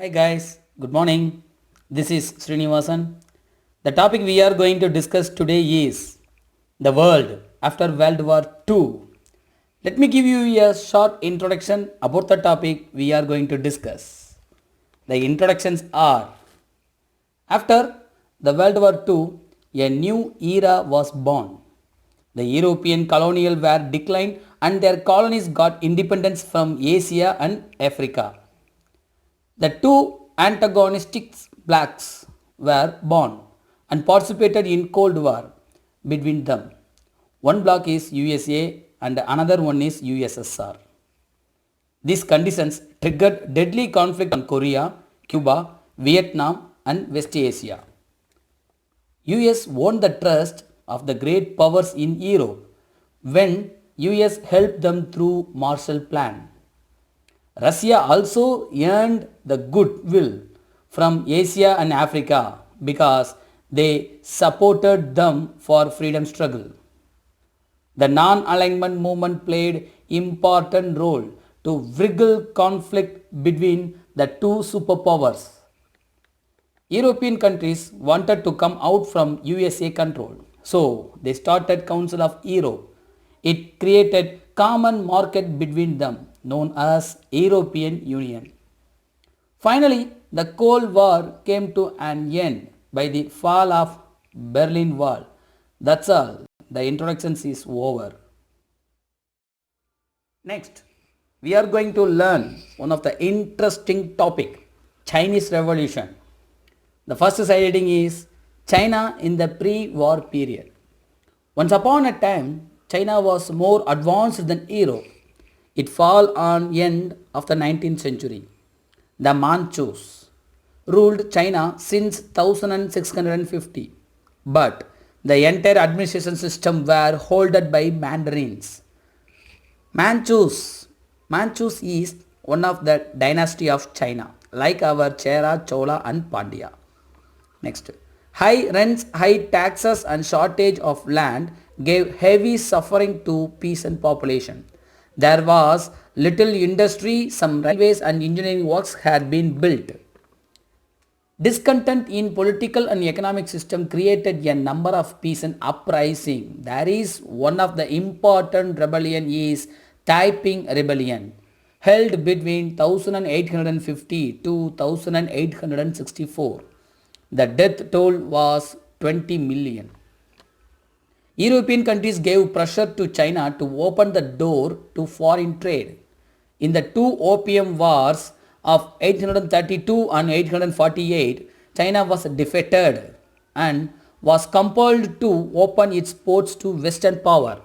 Hi guys, good morning. This is Srinivasan. The topic we are going to discuss today is the world after World War II. Let me give you a short introduction about the topic we are going to discuss. The introductions are: after the World War II, a new era was born. The European colonial were declined and their colonies got independence from Asia and Africa. The two antagonistic bloccs were born and participated in Cold War between them. One bloc is USA and another one is USSR. These conditions triggered deadly conflict on Korea, Cuba, Vietnam and West Asia. US won the trust of the great powers in Europe when US helped them through Marshall Plan. Russia also earned the goodwill from Asia and Africa because they supported them for freedom struggle. The non-alignment movement played important role to wriggle conflict between the two superpowers. European countries wanted to come out from USA control, so they started Council of Europe. It created common market between them known as European Union. Finally, the Cold War came to an end by the fall of Berlin Wall. That's all. The introduction is over. Next, we are going to learn one of the interesting topic, Chinese Revolution. The first heading is China in the pre-war period. Once upon a time, China was more advanced than Europe. It fell on end of the 19th century. The Manchus ruled China since 1650, but the entire administration system were held by Mandarins. Manchus is one of the dynasty of China, like our Chera, Chola and Pandya. Next, high rents, high taxes and shortage of land gave heavy suffering to peasant population. There was little industry, some railways and engineering works had been built. Discontent in political and economic system created a number of peasant uprising. There is one of the important rebellion is Taiping Rebellion, held between 1850 to 1864. The death toll was 20 million. European countries gave pressure to China to open the door to foreign trade. In the two opium wars of 1832 and 1848, China was defeated and was compelled to open its ports to Western power.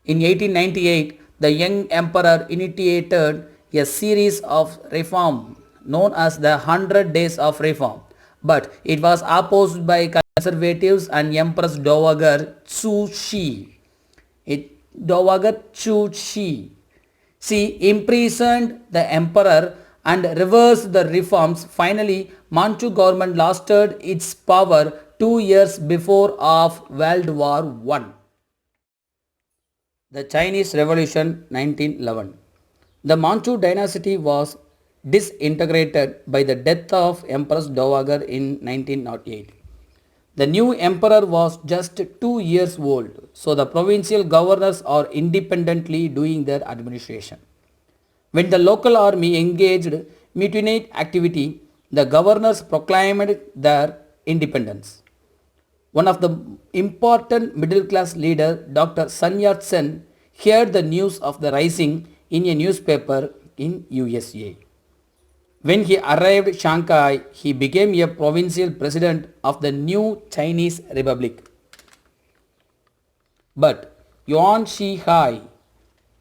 In 1898, the young emperor initiated a series of reforms known as the 100 Days of Reform, but it was opposed by conservatives and Empress Dowager Chu Shi. Dowager Chu Shi. She imprisoned the emperor and reversed the reforms. Finally, Manchu government lost its power 2 years before of World War I. The Chinese Revolution 1911. The Manchu dynasty was disintegrated by the death of Empress Dowager in 1908. The new emperor was just 2 years old, so the provincial governors are independently doing their administration. When the local army engaged mutiny activity, the governors proclaimed their independence. One of the important middle class leader, Dr. Sun Yat-sen, heard the news of the rising in a newspaper in USA. When he arrived Shanghai, he became a provincial president of the new Chinese Republic. But Yuan Shikai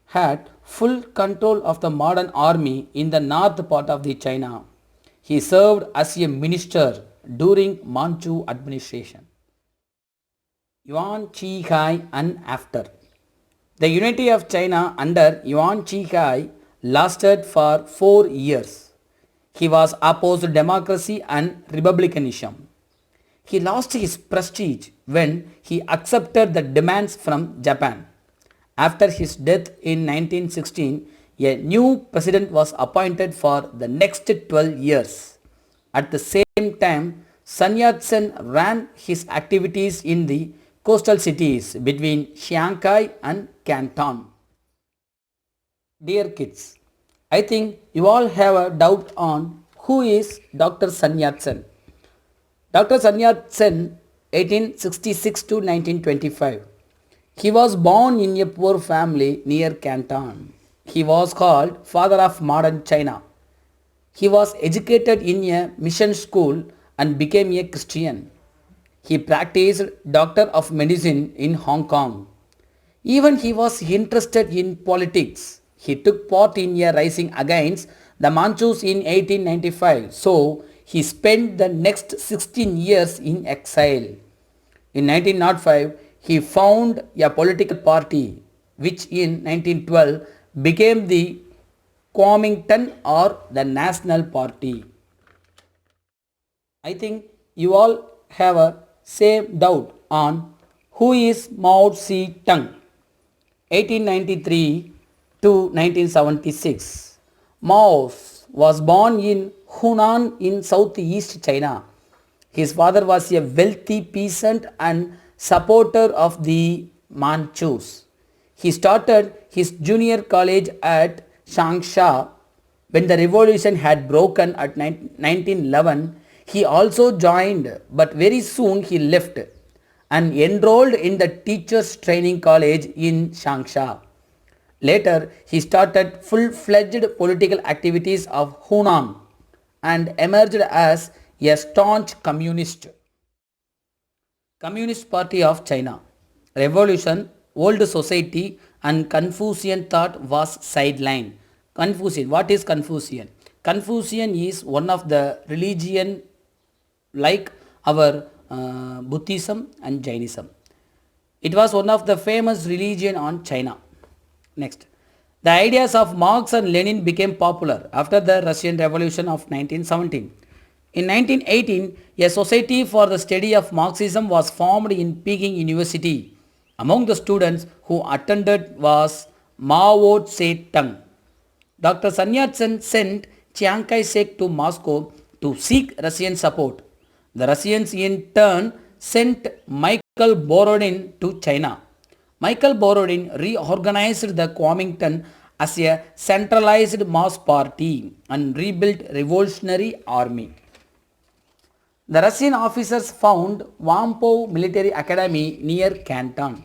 had full control of the modern army in the north part of the China. He served as a minister during Manchu administration. Yuan Shikai and after. The unity of China under Yuan Shikai lasted for 4 years. He was opposed to democracy and republicanism. He lost his prestige when he accepted the demands from Japan. After his death in 1916, A new president was appointed for the next 12 years. At the same time, Sun Yat-sen ran his activities in the coastal cities between Shanghai and Canton. Dear kids, I think you all have a doubt on who is Dr. Sun Yat-sen. Dr. Sun Yat-sen, 1866 to 1925. He was born in a poor family near Canton. He was called father of modern China. He was educated in a mission school and became a Christian. He practiced doctor of medicine in Hong Kong. Even he was interested in politics. He took part in a rising against the Manchus in 1895. So he spent the next 16 years in exile. In 1905, he found a political party which in 1912 became the Kuomintang or the National Party. I think you all have a same doubt on who is Mao Zedong. 1893 to 1976. Mao was born in Hunan in southeast China. His father was a wealthy peasant and supporter of the Manchus. He started his junior college at Changsha when the revolution had broken at 1911. He also joined, but very soon he left and enrolled in the teachers training college in Changsha. Later, he started full-fledged political activities of Hunan and emerged as a staunch communist. Communist Party of China. Revolution, old society and Confucian thought was sidelined. Confucian. What is Confucian? Confucian is one of the religion like our Buddhism and Jainism. It was one of the famous religion on China. Next. The ideas of Marx and Lenin became popular after the Russian Revolution of 1917. In 1918, a society for the study of Marxism was formed in Peking University. Among the students who attended was Mao Zedong. Dr. Sun Yat-sen sent Chiang Kai-shek to Moscow to seek Russian support. The Russians in turn sent Michael Borodin to China. Michael Borodin reorganized the Kuomintang as a centralized mass party and rebuilt revolutionary army. The Russian officers found Whampoa Military Academy near Canton.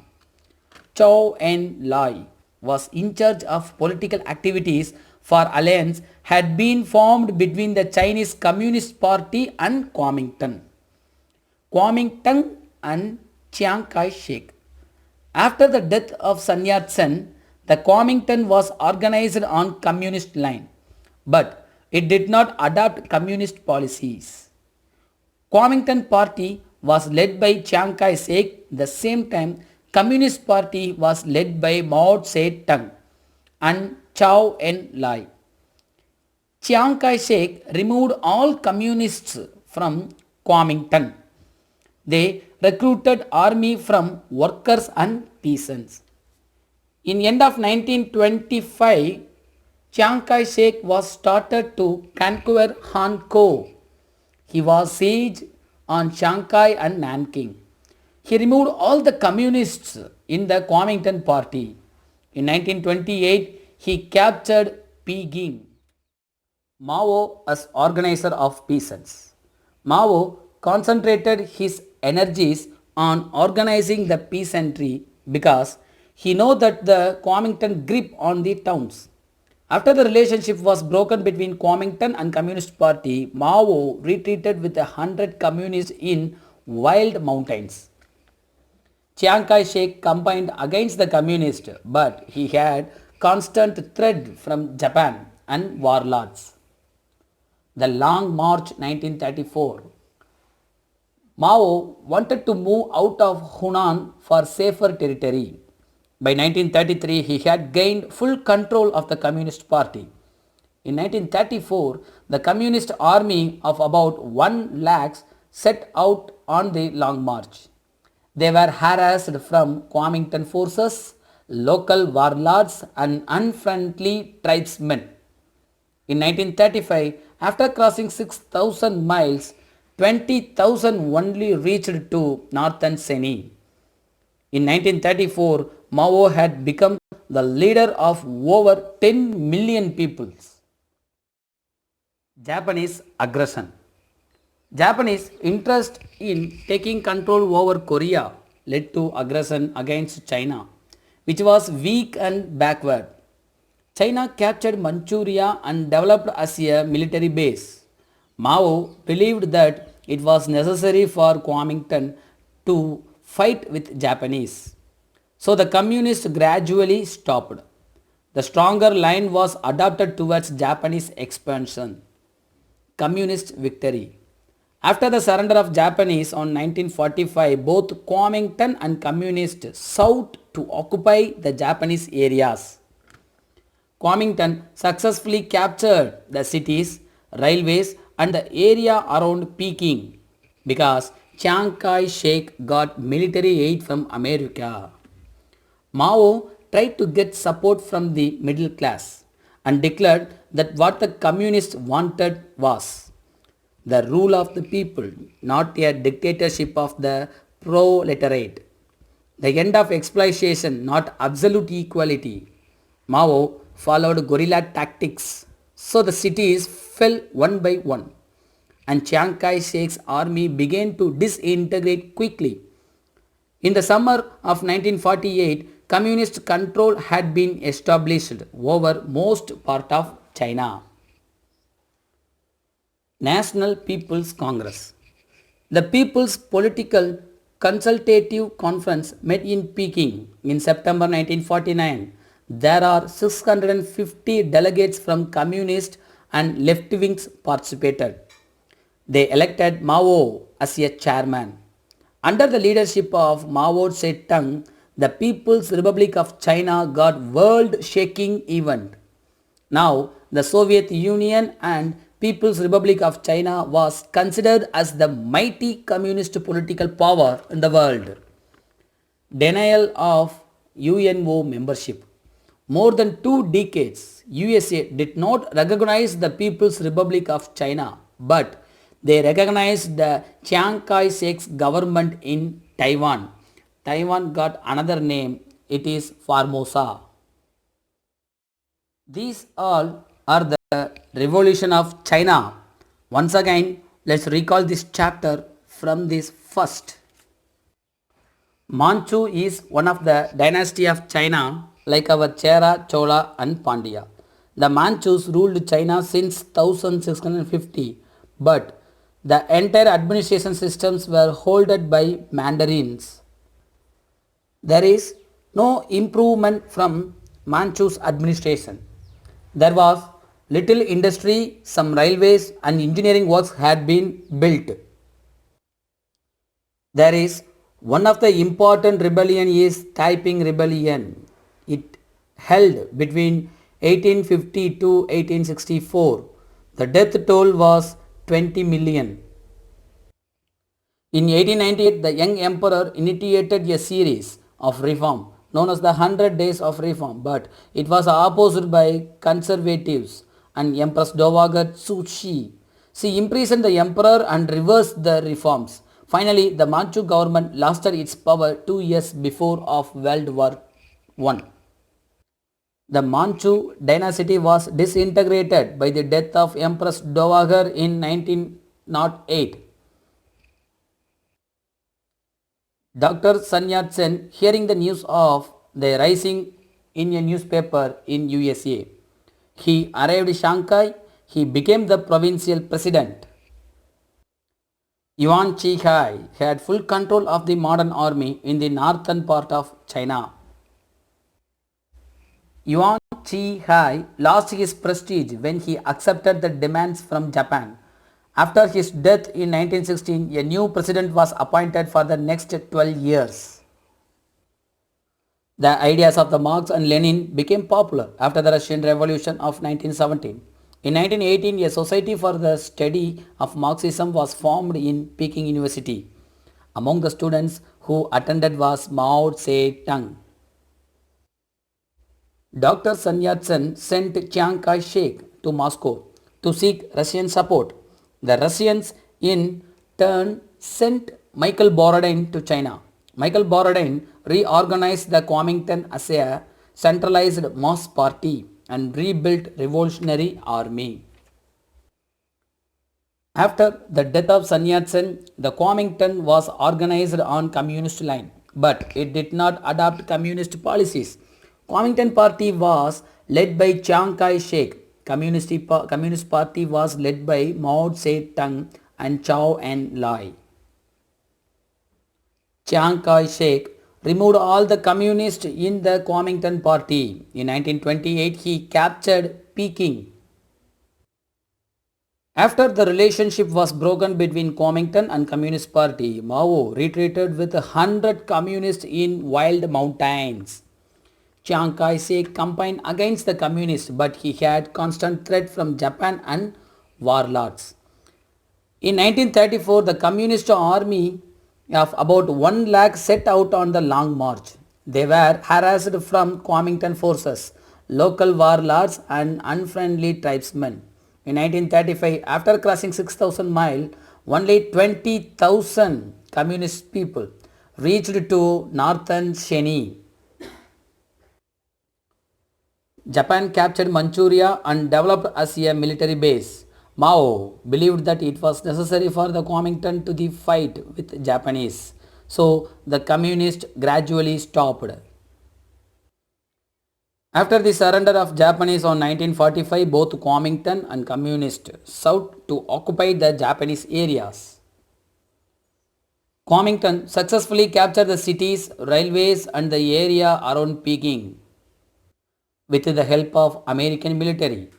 Zhou Enlai was in charge of political activities for alliance had been formed between the Chinese Communist Party and Kuomintang. Kuomintang and Chiang Kai-shek. After the death of Sun Yat-sen, the Kuomintang was organized on communist line, but it did not adopt communist policies. Kuomintang party was led by Chiang Kai-shek. The same time, Communist Party was led by Mao Zedong and Zhou Enlai. Chiang Kai-shek removed all communists from Kuomintang. They recruited army from workers and peasants. In end of 1925, Chiang Kai-shek was started to conquer Hankou. He was siege on Shanghai and Nanking. He removed all the communists in the Kuomintang party. In 1928, he captured Peking. Mao as organizer of peasants. Mao concentrated his energies on organizing the peasantry because he knew that the Kuomintang grip on the towns. After the relationship was broken between Kuomintang and Communist Party, Mao retreated with 100 communists in wild mountains. Chiang Kai-shek campaigned against the communists, but he had constant threat from Japan and warlords. The Long March 1934. Mao wanted to move out of Hunan for safer territory. By 1933, he had gained full control of the Communist Party. In 1934, the Communist army of about 1 lakh set out on the Long March. They were harassed from Kuomintang forces, local warlords and unfriendly tribesmen. In 1935, after crossing 6,000 miles, 20,000 only reached to northern Seni. In 1934, Mao had become the leader of over 10 million peoples. Japanese aggression. Japanese interest in taking control over Korea led to aggression against China, which was weak and backward. China captured Manchuria and developed as a military base. Mao believed that it was necessary for Kuomintang to fight with Japanese. So the communists gradually stopped. The stronger line was adopted towards Japanese expansion. Communist victory. After the surrender of Japanese on 1945, both Kuomintang and communists sought to occupy the Japanese areas. Kuomintang successfully captured the cities, railways and the area around Peking because Chiang Kai-shek got military aid from America. Mao tried to get support from the middle class and declared that what the communists wanted was the rule of the people, not a dictatorship of the proletariat. The end of exploitation, not absolute equality. Mao followed guerrilla tactics, so the cities fell one by one, and Chiang Kai-shek's army began to disintegrate quickly. In the summer of 1948, communist control had been established over most part of China. National People's Congress. The People's Political Consultative Conference met in Peking in September 1949. There are 650 delegates from communist and left wings participated. They elected Mao as a chairman. Under the leadership of Mao Zedong, the People's Republic of China got world-shaking event. Now, the Soviet Union and People's Republic of China was considered as the mighty communist political power in the world. Denial of UNO membership. More than 2 decades, USA did not recognize the People's Republic of China, but they recognized the Chiang Kai-shek's government in Taiwan. Taiwan got another name, it is Formosa. These all are the revolution of China. Once again, let's recall this chapter from this first. Manchu is one of the dynasty of China like our Chera, Chola and Pandya. The Manchus ruled China since 1650, but the entire administration systems were held by Mandarins. There is no improvement from Manchu's administration. There was little industry, some railways and engineering works had been built. There is one of the important rebellion is Taiping Rebellion. It held between 1850 to 1864. The death toll was 20 million. In 1898, the young emperor initiated a series of reform known as the 100 Days of Reform, but it was opposed by conservatives and Empress Dowager Cixi. She imprisoned the emperor and reversed the reforms. Finally, the Manchu government lost its power 2 years before of World War I. The Manchu dynasty was disintegrated by the death of Empress Dowager in 1908. Dr. Sun Yat-sen, hearing the news of the rising in a newspaper in USA, he arrived in Shanghai. He became the provincial president. Yuan Shikai had full control of the modern army in the northern part of China. Yuan Shikai lost his prestige when he accepted the demands from Japan. After his death in 1916, a new president was appointed for the next 12 years. The ideas of the Marx and Lenin became popular after the Russian Revolution of 1917. In 1918, a society for the study of Marxism was formed in Peking University. Among the students who attended was Mao Zedong. Dr. Sun Yat-sen sent Chiang Kai-shek to Moscow to seek Russian support. The Russians in turn sent Michael Borodin to China. Michael Borodin reorganized the Kuomintang as a centralized mass party and rebuilt revolutionary army. After the death of Sun Yat-sen, the Kuomintang was organized on communist line, but it did not adopt communist policies. Kuomintang party was led by Chiang Kai-shek. Communist party was led by Mao Zedong and Zhou Enlai. Chiang Kai-shek removed all the communists in the Kuomintang party. In 1928, he captured Peking. After the relationship was broken between Kuomintang and Communist Party, Mao retreated with 100 communists in wild mountains. Chiang Kai-shek campaigned against the communists, but he had constant threat from Japan and warlords. In 1934, the communist army of about 1 lakh set out on the long march. They were harassed from Kuomintang forces, local warlords and unfriendly tribesmen. In 1935, after crossing 6,000 miles, only 20,000 communist people reached to northern Shenyi. Japan captured Manchuria and developed as a military base. Mao believed that it was necessary for the Kuomintang to the fight with Japanese, so the communists gradually stopped. After the surrender of Japanese on 1945, both Kuomintang and communists sought to occupy the Japanese areas. Kuomintang successfully captured the cities, railways and the area around Peking with the help of American military.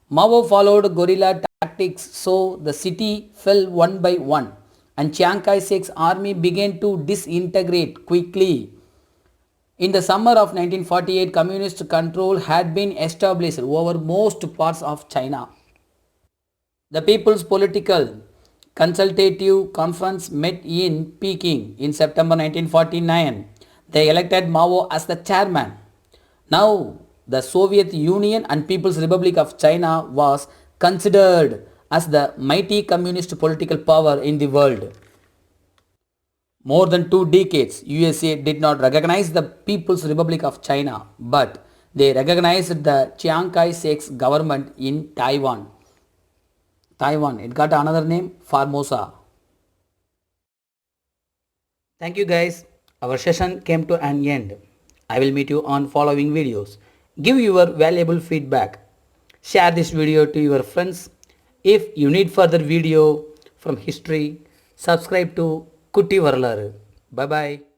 Mao followed guerrilla tactics, so the city fell one by one and Chiang Kai-shek's army began to disintegrate quickly. In the summer of 1948, communist control had been established over most parts of China. The People's Political Consultative Conference met in Peking in September 1949. They elected Mao as the chairman. Now, the Soviet Union and People's Republic of China was considered as the mighty communist political power in the world. More than 2 decades, USA did not recognize the People's Republic of China, but they recognized the Chiang Kai-shek's government in Taiwan. It got another name, Formosa. Thank you guys. Our session came to an end. I will meet you on following videos. Give your valuable feedback. Share this video to your friends. If you need further video from history, subscribe to Kutti Varalaru. Bye bye.